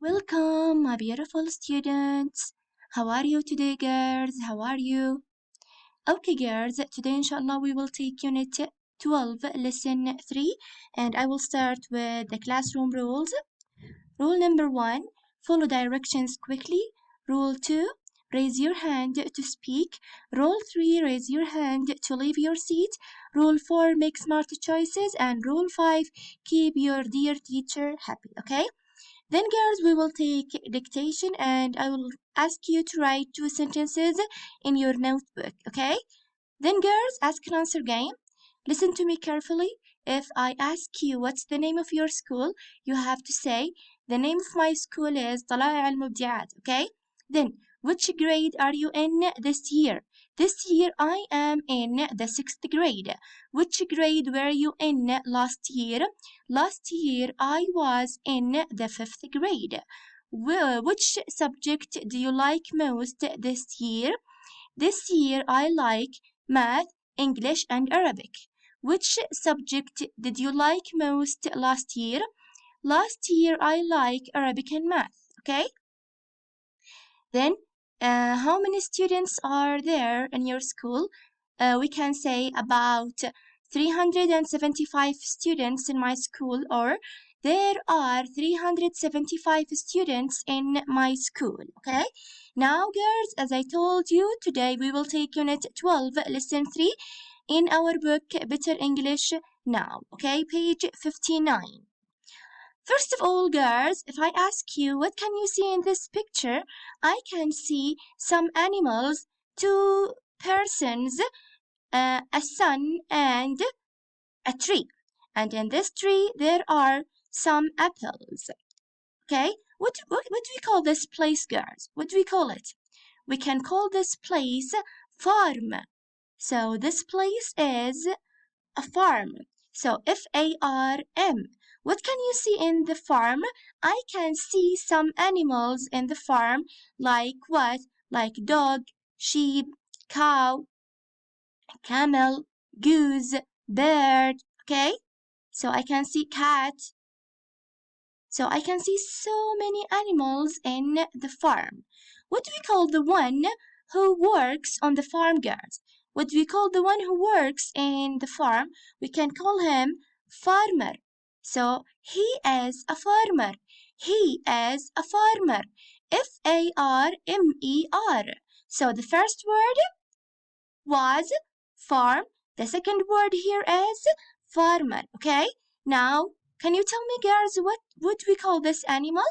Welcome, my beautiful students. How are you today, girls? How are you? Okay, girls, today, inshallah, we will take Unit 12, Lesson 3, and I will start with the classroom rules. Rule number 1, follow directions quickly. Rule 2, raise your hand to speak. Rule 3, raise your hand to leave your seat. Rule 4, make smart choices. And Rule 5, keep your dear teacher happy, okay? Then, girls, we will take dictation and I will ask you to write 2 sentences in your notebook, okay? Then, girls, ask and answer game. Listen to me carefully. If I ask you what's the name of your school, you have to say, the name of my school is Tala'i al-Mubdi'at, okay? Then, which grade are you in this year? This year I am in the 6th grade. Which grade were you in last year? Last year I was in the 5th grade. Which subject do you like most this year? This year I like math, English, and Arabic. Which subject did you like most last year? Last year I like Arabic and math, okay? Then, how many students are there in your school? We can say about 375 students in my school, or there are 375 students in my school, okay? Now, girls, as I told you, today we will take Unit 12, Lesson 3 in our book, Better English Now, okay? Page 59. First of all, girls, if I ask you, what can you see in this picture? I can see some animals, 2 persons, a sun, and a tree. And in this tree, there are some apples. Okay? What do we call this place, girls? What do we call it? We can call this place farm. So this place is a farm. So F-A-R-M. What can you see in the farm? I can see some animals in the farm, like what? Like dog, sheep, cow, camel, goose, bird, okay? So I can see cat. So I can see so many animals in the farm. What do we call the one who works on the farm, girls? What do we call the one who works in the farm? We can call him farmer. So he is a farmer. He is a farmer. F-A-R-M-E-R. So the first word was farm. The second word here is farmer. Okay? Now, can you tell me, girls, what would we call this animal?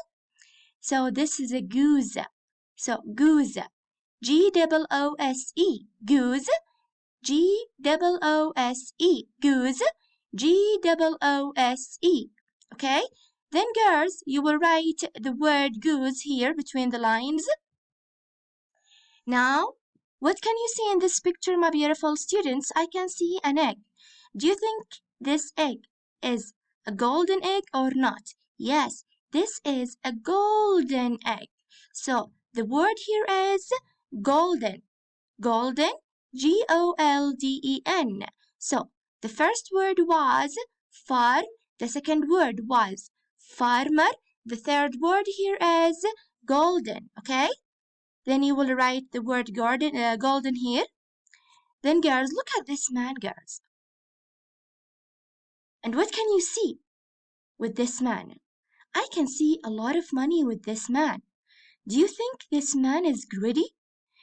So this is a goose. So goose. G-O-O-S-E. Goose. G-O-O-S-E. Goose. G-O-O-S-E. Okay? Then, girls, you will write the word goose here between the lines. Now, what can you see in this picture, my beautiful students? I can see an egg. Do you think this egg is a golden egg or not? Yes, this is a golden egg. So, the word here is golden. Golden, G-O-L-D-E-N. So, the first word was farm. The second word was farmer. The third word here is golden, okay? Then you will write the word golden here. Then, girls, look at this man, girls. And what can you see with this man? I can see a lot of money with this man. Do you think this man is greedy?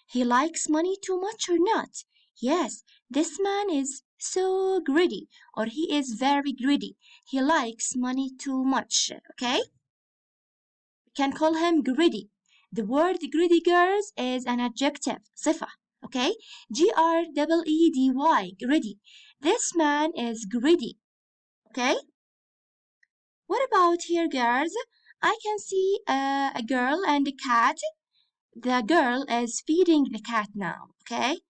He likes money too much or not? Yes, this man is so greedy, or he is very greedy. He likes money too much, okay? We can call him greedy. The word greedy, girls, is an adjective, صفة, okay? G-R-E-E-D-Y, greedy. This man is greedy, okay? What about here, girls? I can see a girl and a cat. The girl is feeding the cat now, okay?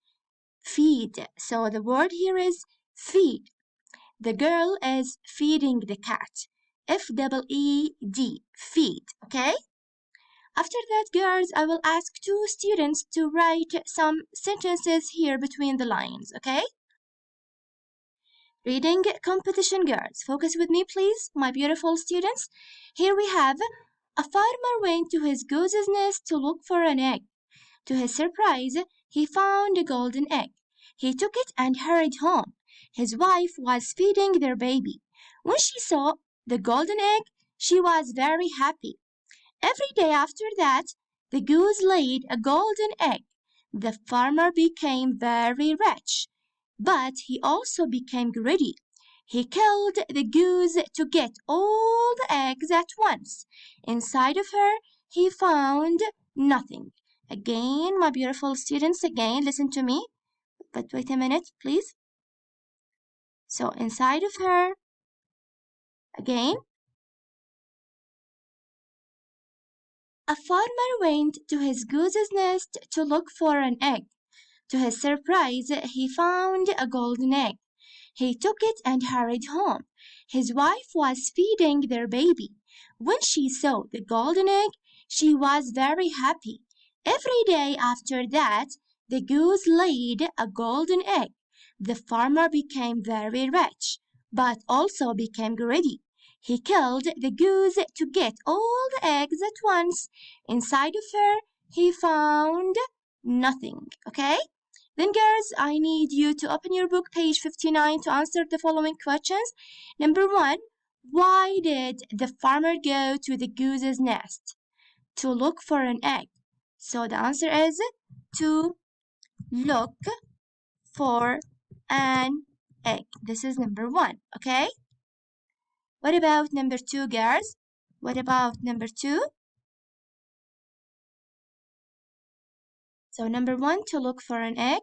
Feed. So the word here is feed. The girl is feeding the cat. F-E-E-D, feed, okay? After that, girls, I will ask 2 students to write some sentences here between the lines, okay? Reading competition, girls. Focus with me, please, my beautiful students. Here we have A farmer went to his goose's nest to look for an egg. To his surprise, he found a golden egg. He took it and hurried home. His wife was feeding their baby. When she saw the golden egg, she was very happy. Every day after that, the goose laid a golden egg. The farmer became very rich, but he also became greedy. He killed the goose to get all the eggs at once. Inside of her, he found nothing. Again, my beautiful students, again, listen to me. But wait a minute, please. So inside of her, again, a farmer went to his goose's nest to look for an egg. To his surprise, he found a golden egg. He took it and hurried home. His wife was feeding their baby. When she saw the golden egg, she was very happy. Every day after that, the goose laid a golden egg. The farmer became very rich, but also became greedy. He killed the goose to get all the eggs at once. Inside of her, he found nothing. Okay? Then, girls, I need you to open your book, page 59, to answer the following questions. Number 1, why did the farmer go to the goose's nest? To look for an egg. So the answer is to look for an egg. This is number 1, okay? What about number 2, girls? What about number 2? So number 1, to look for an egg.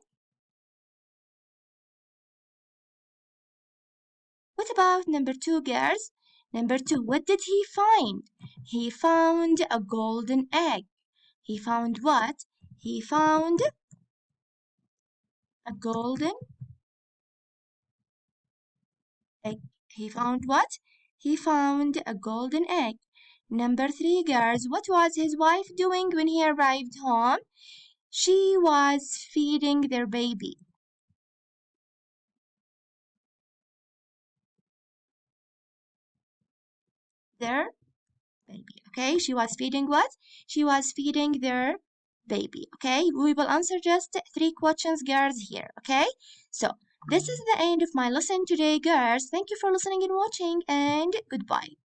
What about number 2, girls? Number 2, what did he find? He found a golden egg. He found what? He found a golden egg. He found what? He found a golden egg. Number 3, girls, what was his wife doing when he arrived home? She was feeding their baby. Their baby, okay? She was feeding what? She was feeding their baby, okay? We will answer just 3 questions, girls, here, okay? So, this is the end of my lesson today, girls. Thank you for listening and watching, and goodbye.